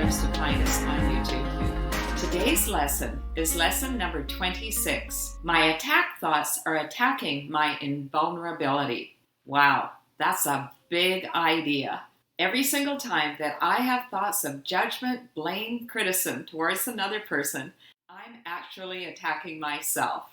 others to find us on YouTube. Today's lesson is lesson number 26. My attack thoughts are attacking my invulnerability. Wow, that's a big idea. Every single time that I have thoughts of judgment, blame, criticism towards another person, I'm actually attacking myself.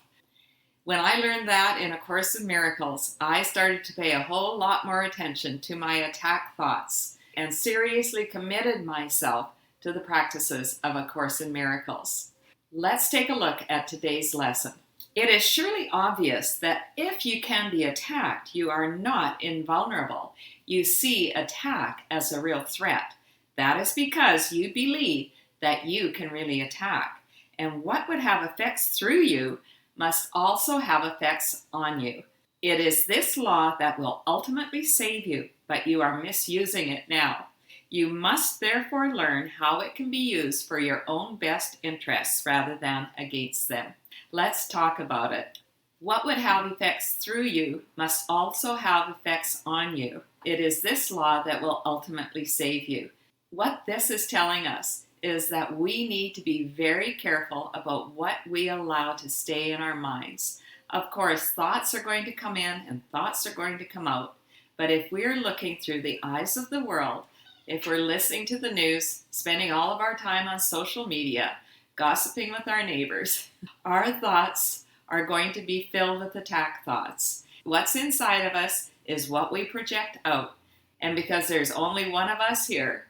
When I learned that in A Course in Miracles, I started to pay a whole lot more attention to my attack thoughts and seriously committed myself to the practices of A Course in Miracles. Let's take a look at today's lesson. It is surely obvious that if you can be attacked, you are not invulnerable. You see attack as a real threat. That is because you believe that you can really attack. And what would have effects through you must also have effects on you. It is this law that will ultimately save you, but you are misusing it now. You must therefore learn how it can be used for your own best interests rather than against them. Let's talk about it. What would have effects through you must also have effects on you. It is this law that will ultimately save you. What this is telling us is that we need to be very careful about what we allow to stay in our minds. Of course, thoughts are going to come in and thoughts are going to come out. But if we're looking through the eyes of the world, if we're listening to the news, spending all of our time on social media, gossiping with our neighbors, our thoughts are going to be filled with attack thoughts. What's inside of us is what we project out. And because there's only one of us here,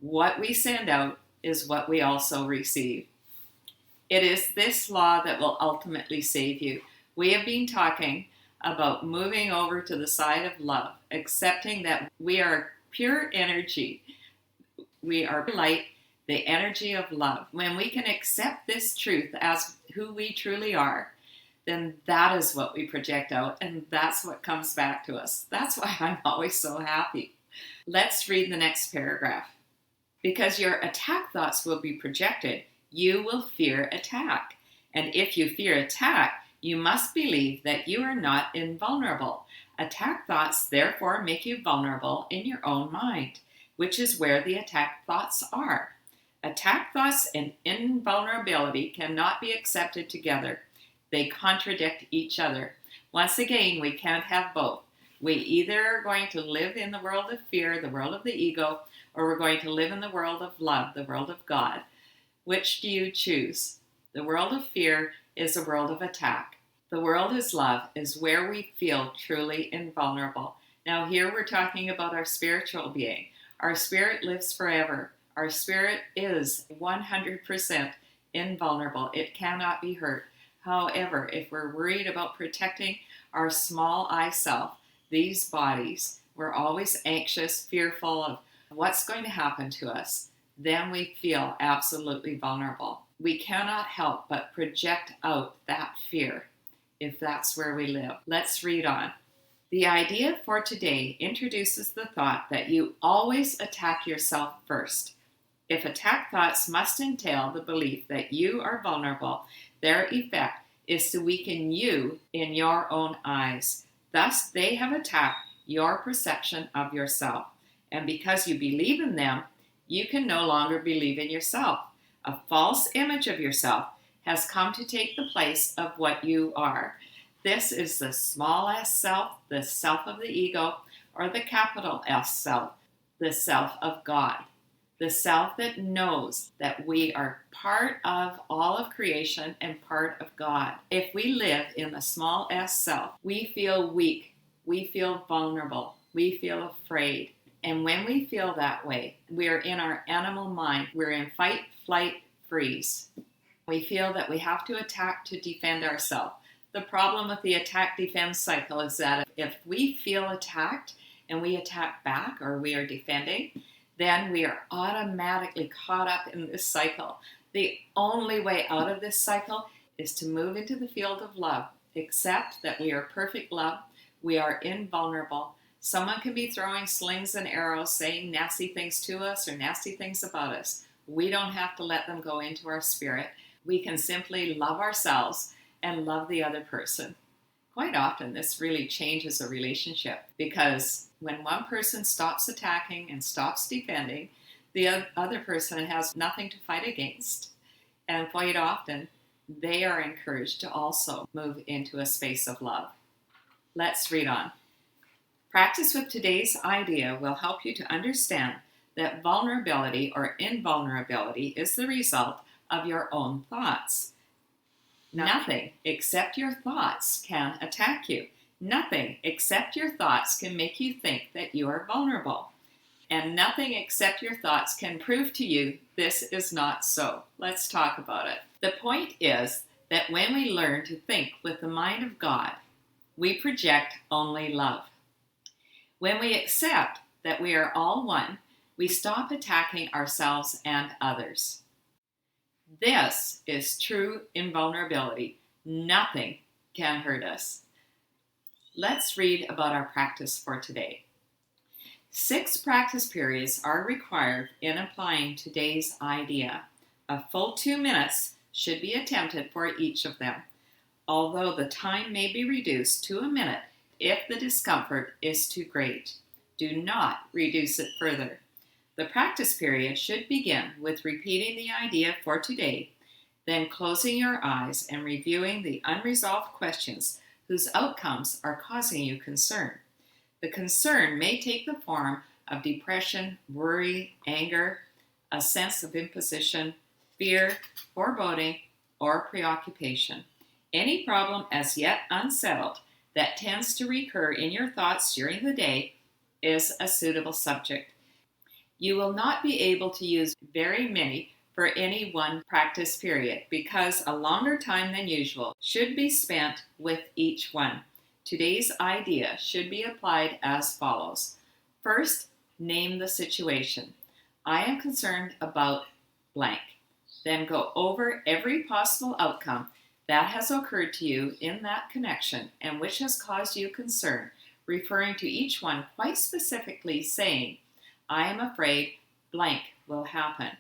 what we send out is what we also receive. It is this law that will ultimately save you. We have been talking about moving over to the side of love, accepting that we are pure energy. We are light, the energy of love. When we can accept this truth as who we truly are, then that is what we project out, and that's what comes back to us. That's why I'm always so happy. Let's read the next paragraph. Because your attack thoughts will be projected, you will fear attack. And if you fear attack, you must believe that you are not invulnerable. Attack thoughts therefore make you vulnerable in your own mind, which is where the attack thoughts are. Attack thoughts and invulnerability cannot be accepted together. They contradict each other. Once again, we can't have both. We either are going to live in the world of fear, the world of the ego, or we're going to live in the world of love, the world of God. Which do you choose? The world of fear is a world of attack. The world is love, is where we feel truly invulnerable. Now here we're talking about our spiritual being. Our spirit lives forever. Our spirit is 100% invulnerable. It cannot be hurt. However, if we're worried about protecting our small I self, these bodies, we're always anxious, fearful of what's going to happen to us, then we feel absolutely vulnerable. We cannot help but project out that fear if that's where we live. Let's read on. The idea for today introduces the thought that you always attack yourself first. If attack thoughts must entail the belief that you are vulnerable, their effect is to weaken you in your own eyes. Thus, they have attacked your perception of yourself. And because you believe in them, you can no longer believe in yourself. A false image of yourself has come to take the place of what you are. This is the small s self, the self of the ego, or the capital S self, the self of God. The self that knows that we are part of all of creation and part of God. If we live in the small s self, we feel weak, we feel vulnerable, we feel afraid. And when we feel that way, we're in our animal mind. We're in fight, flight, freeze. We feel that we have to attack to defend ourselves. The problem with the attack-defense cycle is that if we feel attacked and we attack back or we are defending, then we are automatically caught up in this cycle. The only way out of this cycle is to move into the field of love. Accept that we are perfect love. We are invulnerable. Someone can be throwing slings and arrows, saying nasty things to us or nasty things about us. We don't have to let them go into our spirit. We can simply love ourselves and love the other person. Quite often, this really changes a relationship because when one person stops attacking and stops defending, the other person has nothing to fight against. And quite often, they are encouraged to also move into a space of love. Let's read on. Practice with today's idea will help you to understand that vulnerability or invulnerability is the result of your own thoughts. Nothing except your thoughts can attack you. Nothing except your thoughts can make you think that you are vulnerable. And nothing except your thoughts can prove to you this is not so. Let's talk about it. The point is that when we learn to think with the mind of God, we project only love. When we accept that we are all one, we stop attacking ourselves and others. This is true invulnerability. Nothing can hurt us. Let's read about our practice for today. 6 practice periods are required in applying today's idea. A full 2 minutes should be attempted for each of them, although the time may be reduced to a minute if the discomfort is too great. Do not reduce it further. The practice period should begin with repeating the idea for today, then closing your eyes and reviewing the unresolved questions whose outcomes are causing you concern. The concern may take the form of depression, worry, anger, a sense of imposition, fear, foreboding, or preoccupation. Any problem as yet unsettled that tends to recur in your thoughts during the day is a suitable subject. You will not be able to use very many for any one practice period because a longer time than usual should be spent with each one. Today's idea should be applied as follows. First, name the situation. I am concerned about blank. Then go over every possible outcome that has occurred to you in that connection and which has caused you concern, referring to each one quite specifically saying, I am afraid blank will happen.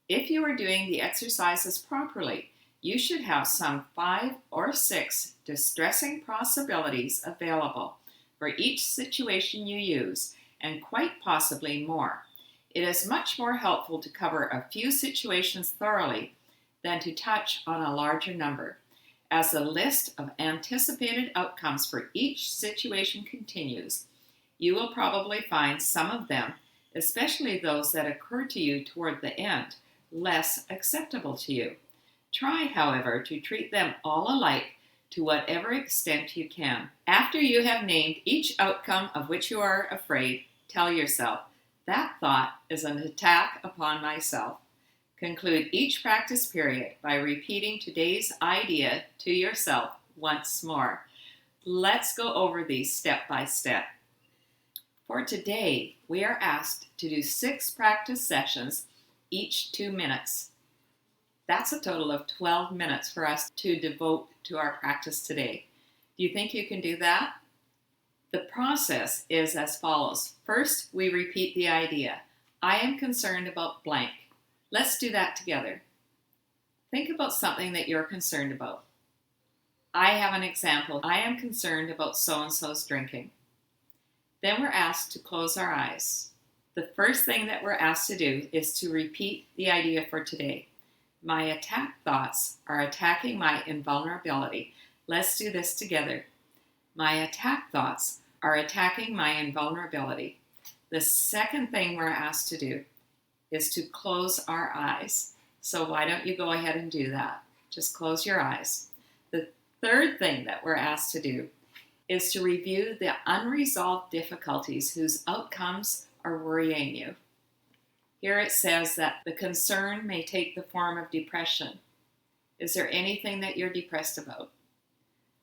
If you are doing the exercises properly, you should have some 5 or 6 distressing possibilities available for each situation you use, and quite possibly more. It is much more helpful to cover a few situations thoroughly than to touch on a larger number. As the list of anticipated outcomes for each situation continues, you will probably find some of them, especially those that occur to you toward the end, less acceptable to you. Try, however, to treat them all alike to whatever extent you can. After you have named each outcome of which you are afraid, tell yourself, that thought is an attack upon myself. Conclude each practice period by repeating today's idea to yourself once more. Let's go over these step by step. For today, we are asked to do 6 practice sessions, each 2 minutes. That's a total of 12 minutes for us to devote to our practice today. Do you think you can do that? The process is as follows. First, we repeat the idea. I am concerned about blank. Let's do that together. Think about something that you're concerned about. I have an example. I am concerned about so-and-so's drinking. Then we're asked to close our eyes. The first thing that we're asked to do is to repeat the idea for today. My attack thoughts are attacking my invulnerability. Let's do this together. My attack thoughts are attacking my invulnerability. The second thing we're asked to do is to close our eyes. So why don't you go ahead and do that? Just close your eyes. The third thing that we're asked to do is to review the unresolved difficulties whose outcomes are worrying you. Here it says that the concern may take the form of depression. Is there anything that you're depressed about?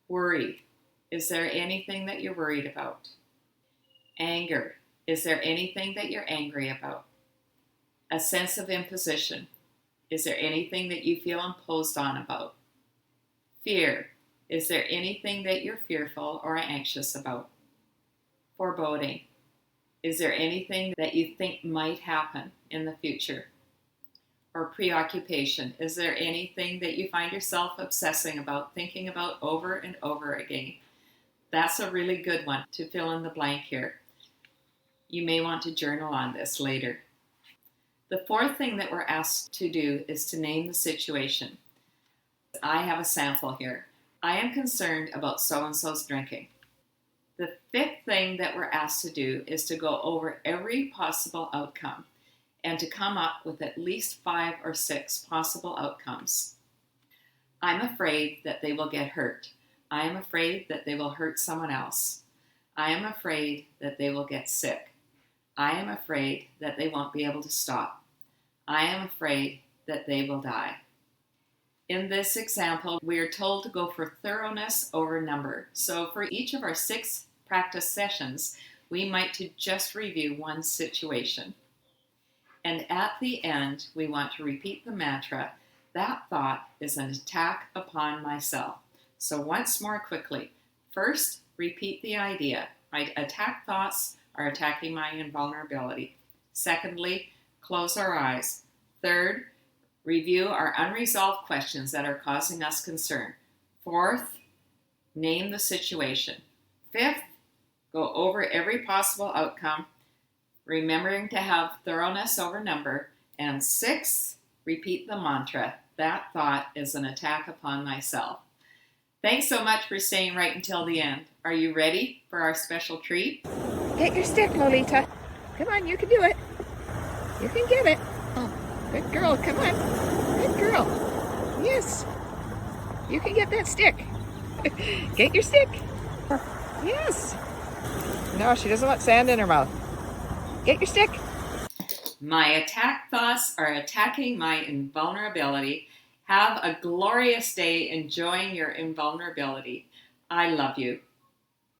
Worry. Is there anything that you're worried about? Anger. Is there anything that you're angry about? A sense of imposition. Is there anything that you feel imposed on about? Fear. Is there anything that you're fearful or anxious about? Foreboding. Is there anything that you think might happen in the future? Or preoccupation. Is there anything that you find yourself obsessing about, thinking about over and over again? That's a really good one to fill in the blank here. You may want to journal on this later. The fourth thing that we're asked to do is to name the situation. I have a sample here. I am concerned about so-and-so's drinking. The fifth thing that we're asked to do is to go over every possible outcome and to come up with at least 5 or 6 possible outcomes. I'm afraid that they will get hurt. I am afraid that they will hurt someone else. I am afraid that they will get sick. I am afraid that they won't be able to stop. I am afraid that they will die. In this example, we are told to go for thoroughness over number. So for each of our 6 practice sessions, we might to just review one situation. And at the end, we want to repeat the mantra, that thought is an attack upon myself. So once more quickly, first, repeat the idea. My attack thoughts are attacking my invulnerability. Secondly, close our eyes. Third, review our unresolved questions that are causing us concern. Fourth, name the situation. Fifth, go over every possible outcome, remembering to have thoroughness over number. And sixth, repeat the mantra, that thought is an attack upon myself. Thanks so much for staying right until the end. Are you ready for our special treat? Get your stick, Lolita. Come on, you can do it. You can get it. Oh, good girl, come on. Good girl. Yes. You can get that stick. Get your stick. Yes. No, she doesn't want sand in her mouth. Get your stick. My attack thoughts are attacking my invulnerability. Have a glorious day enjoying your invulnerability. I love you.